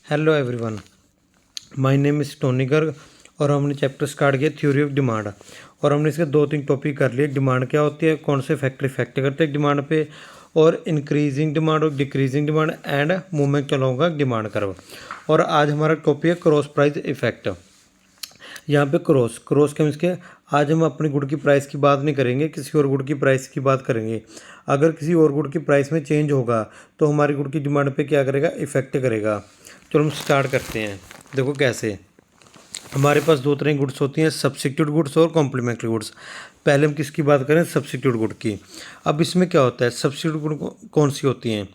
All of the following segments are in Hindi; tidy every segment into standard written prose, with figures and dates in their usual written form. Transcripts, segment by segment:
Hello everyone, my name is Tony Garg और हमने चैप्टर स्टार्ट किया थ्योरी ऑफ डिमांड। और हमने इसके 2-3 टॉपिक कर लिए। डिमांड क्या होती है, कौन से फैक्टर इफेक्ट करते हैं डिमांड पे, और इंक्रीजिंग डिमांड और डिक्रीजिंग डिमांड एंड मूवमेंट चलाऊंगा डिमांड कर्व। और आज हमारा टॉपिक है क्रॉस प्राइस इफेक्ट। यहाँ पे क्रॉस के मीन्स के आज हम अपने गुड की प्राइस की बात नहीं करेंगे, किसी और गुड की प्राइस की बात करेंगे। अगर किसी और गुड की प्राइस में चेंज होगा तो हमारी गुड की डिमांड पे क्या करेगा, इफेक्ट करेगा। चलो हम स्टार्ट करते हैं। देखो कैसे, हमारे पास दो तरह की गुड्स होती हैं, सब्स्टिट्यूट गुड्स और कॉम्प्लीमेंट्री गुड्स। पहले हम किसकी बात करें, सब्स्टिट्यूट गुड की। अब इसमें क्या होता है, सब्स्टिट्यूट गुड कौन सी होती हैं,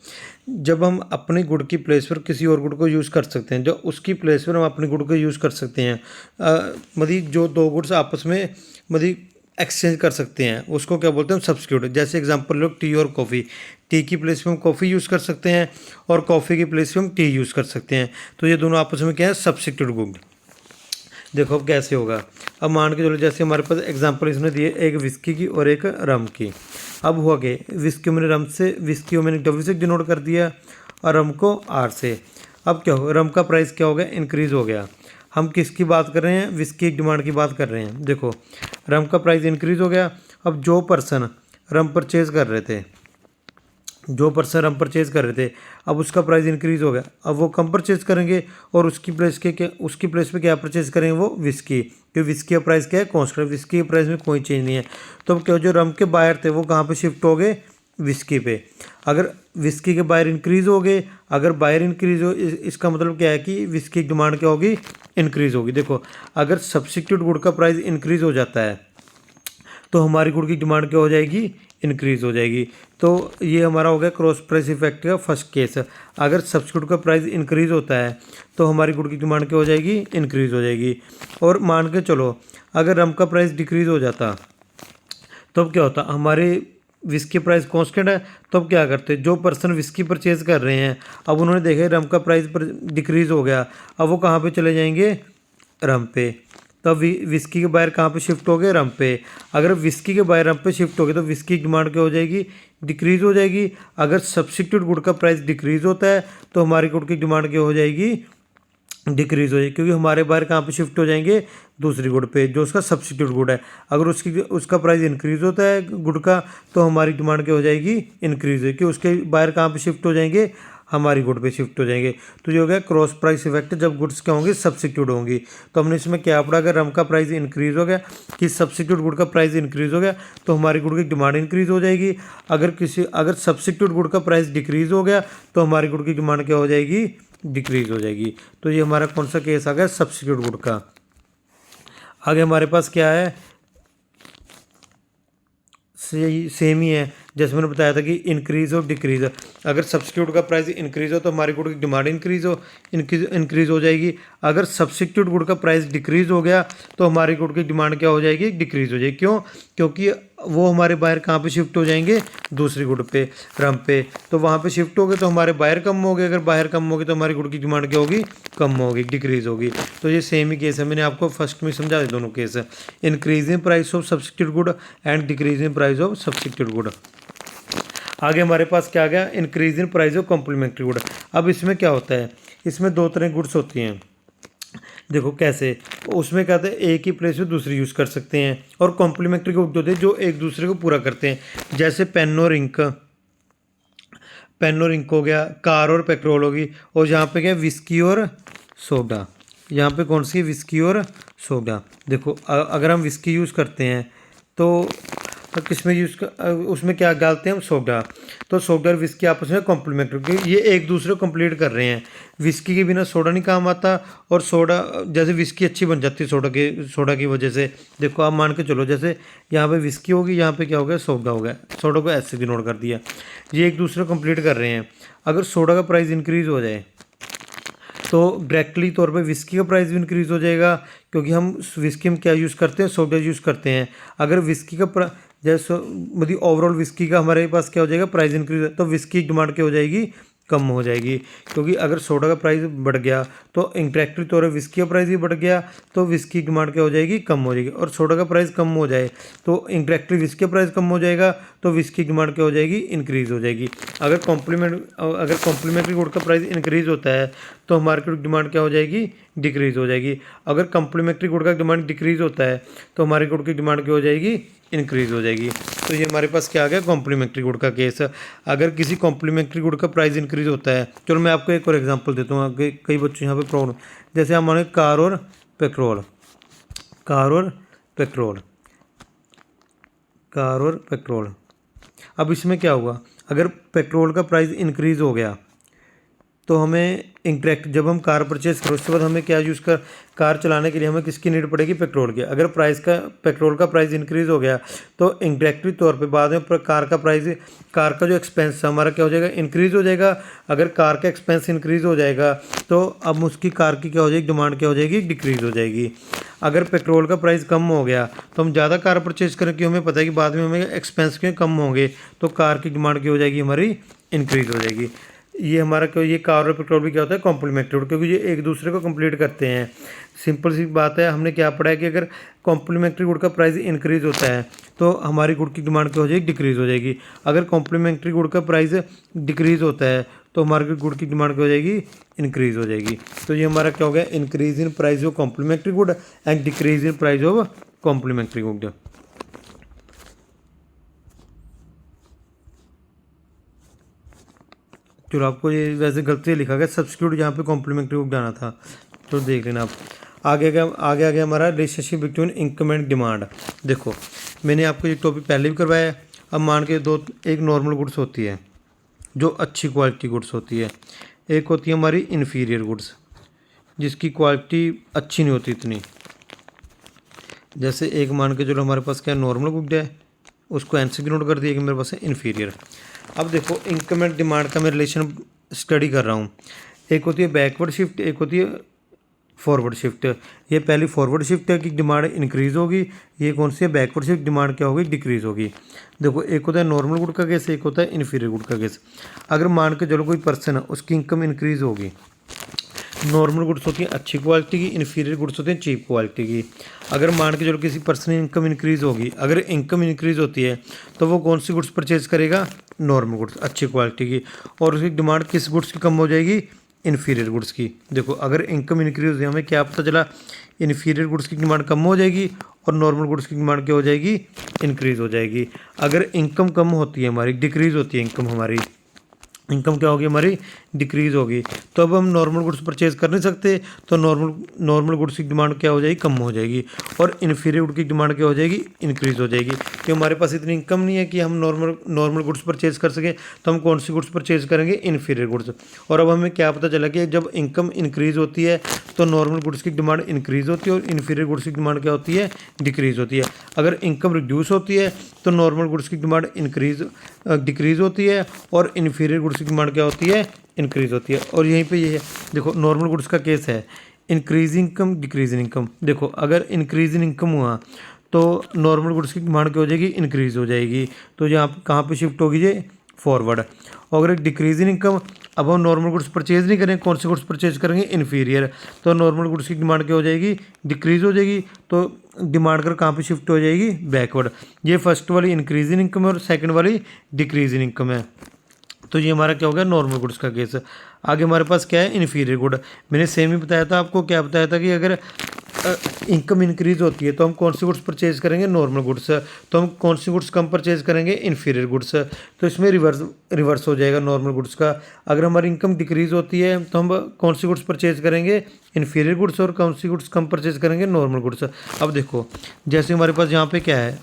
जब हम अपने गुड की प्लेस पर किसी और गुड को यूज़ कर सकते हैं, जो उसकी प्लेस पर हम अपने गुड को यूज़ कर सकते हैं। मतलब जो दो गुड्स आपस में मतलब एक्सचेंज कर सकते हैं, उसको क्या बोलते हैं, सब्स्टिट्यूट। जैसे एग्जांपल लो, टी और कॉफ़ी। टी की प्लेस पे हम कॉफ़ी यूज़ कर सकते हैं और कॉफ़ी की प्लेस पे हम टी यूज़ कर सकते हैं। तो ये दोनों आपस में क्या है, सब्स्टिट्यूट गुड। देखो अब कैसे होगा। अब मान के चलो, जैसे हमारे पास एग्जांपल इसने दिए, एक विस्की की और एक रम की। अब हुआ कि विस्की मैंने रम से, विस्की को मैंने डब्ल्यू से डिनोट कर दिया और रम को आर से। अब क्या होगा, रम का प्राइस क्या हो गया, इंक्रीज हो गया। हम किसकी बात कर रहे हैं, विस्की की डिमांड की बात कर रहे हैं। देखो रम का प्राइस इंक्रीज हो गया। अब जो पर्सन रम परचेज कर रहे थे, जो पर्सन रम परचेज कर रहे थे, अब उसका प्राइस इंक्रीज हो गया। अब वो कम परचेज करेंगे और उसकी प्लेस पे क्या परचेज करेंगे, वो विस्की। क्योंकि विस्की का प्राइस क्या है, कांस्टेंट। विस्की के प्राइस में कोई चेंज नहीं है। तो अब क्या, जो रम के बायर थे वो कहाँ पे शिफ्ट हो गए, विस्की पे। अगर विस्की के बायर इंक्रीज हो गए, अगर बायर इंक्रीज हो, इसका मतलब क्या है कि विस्की की डिमांड क्या होगी, इंक्रीज होगी। देखो अगर सब्स्टिट्यूट गुड का प्राइस इंक्रीज हो जाता है तो हमारी गुड की डिमांड क्या हो जाएगी, इंक्रीज हो जाएगी। तो ये हमारा हो गया क्रॉस प्राइस इफेक्ट का फर्स्ट केस। अगर सब्स्टिट्यूट का प्राइस इंक्रीज होता है तो हमारी गुड की डिमांड क्या हो जाएगी, इंक्रीज हो जाएगी। और मान के चलो अगर रम का प्राइस डिक्रीज हो जाता तो अब क्या होता, हमारे विस्की प्राइस कांस्टेंट है। तो अब क्या करते, जो पर्सन विस्की परचेज कर रहे हैं, अब उन्होंने देखा रम का प्राइस पर डिक्रीज हो गया, अब वो कहाँ पे चले जाएंगे, रम पे। तब विस्की के बायर कहाँ पे शिफ्ट हो गए, रम पे। अगर विस्की के बायर रम पे शिफ्ट हो गए तो विस्की की डिमांड क्या हो जाएगी, डिक्रीज हो जाएगी। अगर सब्स्टिट्यूट गुड का प्राइस डिक्रीज होता है तो हमारी गुड की डिमांड क्या हो जाएगी, डिक्रीज हो जाएगी। क्योंकि हमारे बायर कहाँ पे शिफ्ट हो जाएंगे, दूसरी गुड पे, जो उसका सब्स्टिट्यूट गुड है। अगर उसका प्राइस इंक्रीज होता है गुड का तो हमारी डिमांड क्या हो जाएगी, इंक्रीज होगी। कि उसके बायर कहाँ पे शिफ्ट हो जाएंगे, हमारी गुड पे शिफ्ट हो जाएंगे। तो ये हो गया क्रॉस प्राइस इफेक्ट, जब गुड्स क्या होंगी, सब्स्टिट्यूट होंगी। तो हमने इसमें क्या पढ़ा, अगर रम का प्राइस इंक्रीज हो गया, कि सब्स्टिट्यूट गुड का प्राइस इंक्रीज हो गया तो हमारी गुड की डिमांड इंक्रीज हो जाएगी। अगर सब्स्टिट्यूट गुड का प्राइस डिक्रीज हो गया तो हमारी गुड की डिमांड क्या हो जाएगी, डिक्रीज हो जाएगी। तो ये हमारा कौन सा केस आ गया, सब्स्टिट्यूट गुड का। आगे हमारे पास क्या है, सेम ही है जैसे मैंने बताया था कि इंक्रीज और डिक्रीज। अगर सब्स्टिट्यूट का प्राइस इंक्रीज हो तो हमारी गुड की डिमांड इंक्रीज हो जाएगी। अगर सब्स्टिट्यूट गुड का प्राइस डिक्रीज हो गया तो हमारी गुड की डिमांड क्या हो जाएगी, डिक्रीज हो जाएगी। क्यों, क्योंकि वो हमारे बायर कहाँ पे शिफ्ट हो जाएंगे, दूसरी गुड पे, रम पे। तो वहाँ पे शिफ्ट हो गए तो हमारे बायर कम हो गए। अगर बायर कम हो गए तो हमारी गुड की डिमांड क्या होगी, कम होगी, डिक्रीज होगी। तो ये सेम ही केस है, मैंने आपको फर्स्ट में समझा दिया दोनों केस है, increasing price of substitute good and decreasing price of substitute good. आगे हमारे पास क्या आ गया, increase in price of complementary good. अब इसमें क्या होता है, इसमें दो तरह की गुड्स होती हैं। देखो कैसे, उसमें क्या होता है, एक ही प्लेस में दूसरी यूज़ कर सकते हैं। और कॉम्प्लीमेंट्री गुड होते हैं जो एक दूसरे को पूरा करते हैं। जैसे पेन और इंक हो गया, कार और पेट्रोल होगी। और यहाँ पे क्या है, विस्की और सोडा। यहाँ पे कौन सी, विस्की और सोडा। देखो अगर हम विस्की यूज़ करते हैं तो किस में उसमें क्या डालते हैं हम, सोडा। तो सोडा और विस्की आपस में कॉम्प्लीमेंट्री, क्योंकि ये एक दूसरे को कंप्लीट कर रहे हैं। विस्की के बिना सोडा नहीं काम आता, और सोडा जैसे विस्की अच्छी बन जाती है सोडा की वजह से। देखो आप मान के चलो, जैसे यहाँ पे विस्की होगी, यहाँ पे क्या हो गया, सोडा हो गया। सोडा को ऐसे डिनोट कर दिया, ये एक दूसरे को कंप्लीट कर रहे हैं। अगर सोडा का प्राइस इंक्रीज हो जाए तो डायरेक्टली तौर पे विस्की का प्राइस भी इंक्रीज़ हो जाएगा, क्योंकि हम विस्की में क्या यूज़ करते हैं, सोडा यूज़ करते हैं। अगर विस्की का जैसे मतलब ओवरऑल विस्की का हमारे पास क्या हो जाएगा, प्राइस इंक्रीज, तो विस्की की डिमांड क्या हो जाएगी, कम हो जाएगी, क्योंकि अगर सोडा का प्राइस बढ़ गया तो इंटरेक्टिव तौर पर विस्की का प्राइस भी बढ़ गया, तो विस्की की डिमांड क्या हो जाएगी, कम हो जाएगी। और सोडा का प्राइस कम हो जाए तो इंटरेक्टिव विस्की का प्राइस कम हो जाएगा, तो विस्की की डिमांड क्या हो जाएगी, इंक्रीज़ हो जाएगी। अगर कॉम्प्लीमेंट्री गुड का प्राइस इंक्रीज़ होता है तो हमारी डिमांड क्या हो जाएगी, डिक्रीज़ हो जाएगी। अगर कॉम्प्लीमेंट्री गुड का डिमांड डिक्रीज़ होता है तो हमारी गुड की डिमांड क्या हो जाएगी, इंक्रीज़ हो जाएगी। तो ये हमारे पास क्या आ गया, कॉम्प्लीमेंट्री गुड का केस। अगर किसी कॉम्प्लीमेंट्री गुड का प्राइस इंक्रीज़ होता है, चलो मैं आपको एक और एग्जांपल देता हूँ, आगे कई बच्चे यहाँ पे प्रॉब्लम, जैसे हम माने कार और पेट्रोल, कार और पेट्रोल, कार और पेट्रोल। अब इसमें क्या हुआ, अगर पेट्रोल का प्राइस इंक्रीज़ हो गया तो हमें इंटरेक्ट, जब हम कार परचेज़ करो उसके बाद हमें क्या यूज़ कर, कार चलाने के लिए हमें किसकी नीड पड़ेगी, पेट्रोल की। अगर पेट्रोल का प्राइस इंक्रीज़ हो गया तो इंटरेक्टिव तौर पे बाद में कार का जो एक्सपेंस हमारा क्या हो जाएगा, इंक्रीज़ हो जाएगा। अगर कार का एक्सपेंस इंक्रीज़ हो जाएगा तो अब उसकी कार की क्या हो जाएगी, डिमांड क्या हो जाएगी, डिक्रीज़ हो जाएगी। अगर पेट्रोल का प्राइस कम हो गया तो हम ज़्यादा कार परचेज़ करें, क्योंकि हमें पता है कि बाद में हमें एक्सपेंस क्यों कम होंगे, तो कार की डिमांड क्या हो जाएगी, हमारी इंक्रीज़ हो जाएगी। ये हमारा क्यों, ये कार और पेट्रोल भी क्या होता है, कॉम्प्लीमेंट्री गुड, क्योंकि ये एक दूसरे को कंप्लीट करते हैं। सिंपल सी बात है, हमने क्या पढ़ा है कि अगर कॉम्प्लीमेंट्री गुड का प्राइस इंक्रीज़ होता है तो हमारी गुड की डिमांड क्या हो जाएगी, डिक्रीज़ हो जाएगी। अगर कॉम्प्लीमेंट्री गुड का प्राइस डिक्रीज़ होता है तो हमारी गुड की डिमांड क्या हो जाएगी, इंक्रीज़ हो जाएगी। तो ये हमारा क्या हो गया, increase in price of complementary good and decrease in price of complementary good. चलो आपको ये वैसे गलती से लिखा गया, सब्स्टिट्यूट यहाँ पे कॉम्प्लीमेंट्री को जाना था, तो देख लेना आप। आगे आ गया हमारा relationship between income and demand. देखो मैंने आपको ये टॉपिक पहले भी करवाया है। अब मान के एक नॉर्मल गुड्स होती है जो अच्छी क्वालिटी गुड्स होती है, एक होती है हमारी इन्फीरियर गुड्स जिसकी क्वालिटी अच्छी नहीं होती इतनी। जैसे एक मान के चलो हमारे पास क्या नॉर्मल गुड है, उसको एनसीक्यू नोट कर दिया कि मेरे पास है इन्फीरियर। अब देखो इनकम एंड डिमांड का मैं रिलेशन स्टडी कर रहा हूँ। एक होती है बैकवर्ड शिफ्ट, एक होती है फॉरवर्ड शिफ्ट। ये पहली फॉरवर्ड शिफ्ट है कि डिमांड इंक्रीज़ होगी, ये कौन सी है, बैकवर्ड शिफ्ट, डिमांड क्या होगी, डिक्रीज़ होगी। देखो एक होता है नॉर्मल गुड का केस, एक होता है इन्फीरियर गुड का केस। अगर मान के चलो कोई पर्सन है उसकी इनकम इंक्रीज़ होगी, नॉर्मल गुड्स होती हैं अच्छी क्वालिटी की, इन्फीरियर गुड्स होते हैं चीप क्वालिटी की। अगर मान के चलो किसी पर्सन की इनकम इंक्रीज़ होगी, अगर इनकम इंक्रीज़ होती है तो वो कौन सी गुड्स परचेज़ करेगा, नॉर्मल गुड्स अच्छी क्वालिटी की, और उसकी डिमांड किस गुड्स की कम हो जाएगी, इन्फीरियर गुड्स की। देखो अगर इनकम इंक्रीज़ हुई, हमें क्या पता चला, इन्फीरियर गुड्स की डिमांड कम हो जाएगी और नॉर्मल गुड्स की डिमांड क्या हो जाएगी, इंक्रीज़ हो जाएगी। अगर इनकम कम होती है हमारी, डिक्रीज़ होती है इनकम हमारी, इनकम क्या होगी हमारी, डिक्रीज़ होगी, तो अब हम नॉर्मल गुड्स परचेज़ कर नहीं सकते, तो नॉर्मल गुड्स की डिमांड क्या हो जाएगी, कम हो जाएगी, और इन्फीरियर गुड की डिमांड क्या हो जाएगी, इंक्रीज़ हो जाएगी। कि हमारे पास इतनी इनकम नहीं है कि हम नॉर्मल गुड्स परचेज़ कर सकें, तो हम कौन सी गुड्स परचेज़ करेंगे, इन्फीरियर गुड्स। और अब हमें क्या पता चला कि जब इनकम इंक्रीज़ होती है तो नॉर्मल गुड्स की डिमांड इंक्रीज़ होती है और इन्फीरियर गुड्स की डिमांड क्या होती है, डिक्रीज़ होती है। अगर इनकम रिड्यूस होती है तो नॉर्मल गुड्स की डिमांड डिक्रीज़ होती है और इन्फीरियर गुड्स की डिमांड क्या होती है, इंक्रीज़ होती है। और यहीं पे ये है, देखो नॉर्मल गुड्स का केस है, increase income decrease in income. देखो अगर इंक्रीज इन इनकम हुआ तो नॉर्मल गुड्स की डिमांड क्या हो जाएगी, इंक्रीज़ हो जाएगी, तो यहाँ कहाँ पे शिफ्ट होगी ये, फॉरवर्ड। और अगर डिक्रीज इन इनकम, अब हम नॉर्मल गुड्स परचेज़ नहीं करेंगे, कौन से गुड्स परचेज़ करेंगे, इन्फीरियर, तो नॉर्मल गुड्स की डिमांड क्या हो जाएगी, डिक्रीज़ हो जाएगी, तो डिमांड कर कहाँ पे शिफ्ट हो जाएगी, बैकवर्ड। ये फर्स्ट वाली इंक्रीज इन इनकम है और सेकंड वाली डिक्रीज इन इनकम है। तो ये हमारा क्या हो गया, नॉर्मल गुड्स का केस। आगे हमारे पास क्या है, इन्फीरियर गुड। मैंने सेम ही बताया था आपको, क्या बताया था कि अगर इनकम इंक्रीज़ होती है तो हम कौन सी गुड्स परचेज़ करेंगे, नॉर्मल गुड्स, तो हम कौन सी गुड्स कम परचेज़ करेंगे, इन्फीरियर गुड्स। तो इसमें रिवर्स हो जाएगा नॉर्मल गुड्स का। अगर हमारी इनकम डिक्रीज़ होती है तो हम कौन सी गुड्स परचेज़ करेंगे, इन्फीरियर गुड्स, और कौन सी गुड्स कम परचेज़ करेंगे, नॉर्मल गुड्स। अब देखो जैसे हमारे पास यहाँ पे क्या है,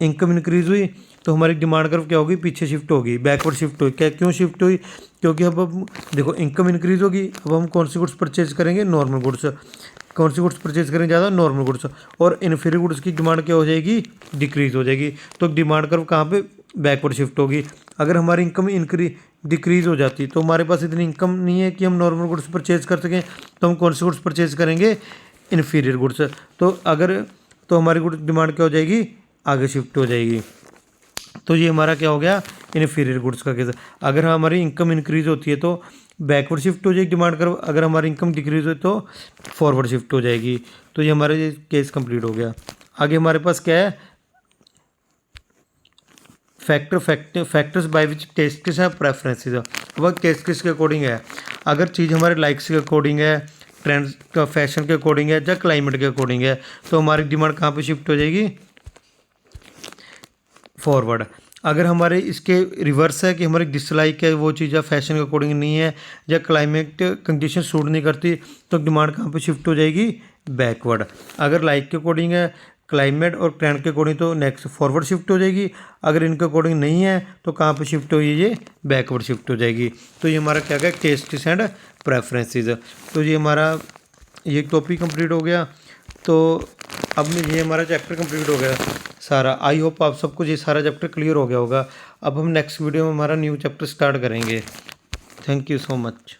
इनकम इंक्रीज़ हुई तो हमारी डिमांड कर्व क्या होगी, पीछे शिफ्ट होगी, बैकवर्ड शिफ्ट हुई। क्या क्यों शिफ्ट हुई, क्योंकि अब देखो इनकम इंक्रीज़ होगी, अब हम कौन सी गुड्स परचेज़ करेंगे, नॉर्मल गुड्स। कौन सी गुड्स परचेज़ करेंगे ज़्यादा, नॉर्मल गुड्स। और इन्फीरियर गुड्स की डिमांड क्या हो जाएगी, डिक्रीज़ हो जाएगी, तो डिमांड कर्व कहाँ पे, बैकवर्ड शिफ्ट होगी। अगर हमारी इनकम डिक्रीज़ हो जाती तो हमारे पास इतनी इनकम नहीं है कि हम नॉर्मल गुड्स परचेज़ कर सकें, तो हम कौन सी गुड्स परचेज़ करेंगे, इन्फीरियर गुड्स। तो हमारी गुड्स डिमांड क्या हो जाएगी, आगे शिफ्ट हो जाएगी। तो ये हमारा क्या हो गया, इन्फीरियर गुड्स का केस। अगर हमारी इनकम इंक्रीज होती है तो बैकवर्ड शिफ्ट हो जाएगी डिमांड कर्व, अगर हमारी इनकम डिक्रीज हो तो फॉरवर्ड शिफ्ट हो जाएगी। तो ये हमारा ये केस कंप्लीट हो गया। आगे हमारे पास क्या है, फैक्टर्स बाय विच टेस्ट्स है प्रेफरेंसेस। अब टेस्ट किस के अकॉर्डिंग है, अगर चीज़ हमारे लाइक्स के अकॉर्डिंग है, ट्रेंड्स का फैशन के अकॉर्डिंग है या क्लाइमेट के अकॉर्डिंग है, तो हमारी डिमांड कहाँ पे शिफ्ट हो जाएगी, फॉरवर्ड। अगर हमारे इसके रिवर्स है कि हमारी डिसलाइक है वो चीज़ या फैशन के अकॉर्डिंग नहीं है या क्लाइमेट कंडीशन सूट नहीं करती, तो डिमांड कहाँ पे शिफ्ट हो जाएगी, बैकवर्ड। अगर लाइक के अकॉर्डिंग है, क्लाइमेट और ट्रेंड के अकॉर्डिंग, तो नेक्स्ट फॉरवर्ड शिफ्ट हो जाएगी। अगर इनके अकॉर्डिंग नहीं है तो कहाँ पे शिफ्ट होगी, ये बैकवर्ड शिफ्ट हो जाएगी। तो ये हमारा क्या क्या टेस्ट्स एंड प्रेफरेंसेस। तो ये हमारा ये टॉपिक कंप्लीट हो गया। तो अब ये हमारा चैप्टर कंप्लीट हो गया सारा। आई होप आप सबको ये सारा चैप्टर क्लियर हो गया होगा। अब हम नेक्स्ट वीडियो में हमारा न्यू चैप्टर स्टार्ट करेंगे। Thank you so much.